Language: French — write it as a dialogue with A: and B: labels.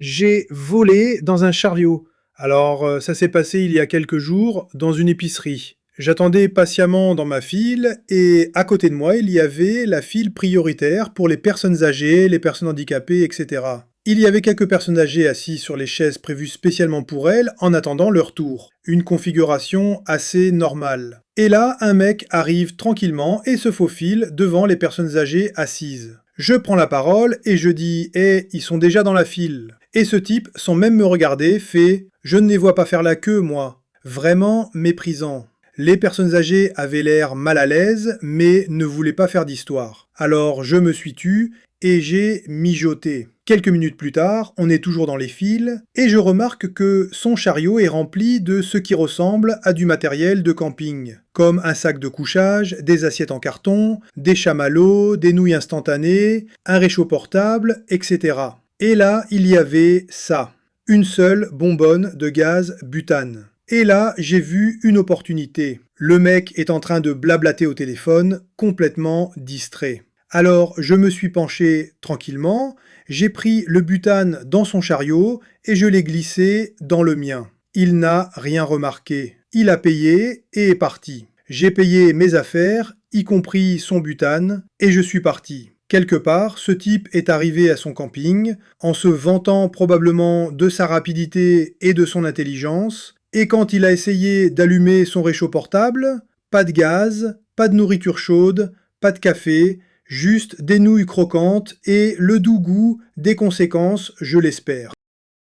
A: J'ai volé dans un chariot. Alors, ça s'est passé il y a quelques jours dans une épicerie. J'attendais patiemment dans ma file et à côté de moi, il y avait la file prioritaire pour les personnes âgées, les personnes handicapées, etc. Il y avait quelques personnes âgées assises sur les chaises prévues spécialement pour elles en attendant leur tour. Une configuration assez normale. Et là, un mec arrive tranquillement et se faufile devant les personnes âgées assises. Je prends la parole et je dis « ils sont déjà dans la file ». Et ce type, sans même me regarder, fait « Je ne les vois pas faire la queue, moi ». Vraiment méprisant. Les personnes âgées avaient l'air mal à l'aise, mais ne voulaient pas faire d'histoire. Alors je me suis tu et j'ai mijoté. Quelques minutes plus tard, on est toujours dans les files, et je remarque que son chariot est rempli de ce qui ressemble à du matériel de camping, comme un sac de couchage, des assiettes en carton, des chamallows, des nouilles instantanées, un réchaud portable, etc. Et là, il y avait ça, une seule bonbonne de gaz butane. Et là, j'ai vu une opportunité. Le mec est en train de blablater au téléphone, complètement distrait. Alors, je me suis penché tranquillement, j'ai pris le butane dans son chariot et je l'ai glissé dans le mien. Il n'a rien remarqué. Il a payé et est parti. J'ai payé mes affaires, y compris son butane, et je suis parti. Quelque part, ce type est arrivé à son camping, en se vantant probablement de sa rapidité et de son intelligence, et quand il a essayé d'allumer son réchaud portable, pas de gaz, pas de nourriture chaude, pas de café, juste des nouilles croquantes et le doux goût des conséquences, je l'espère.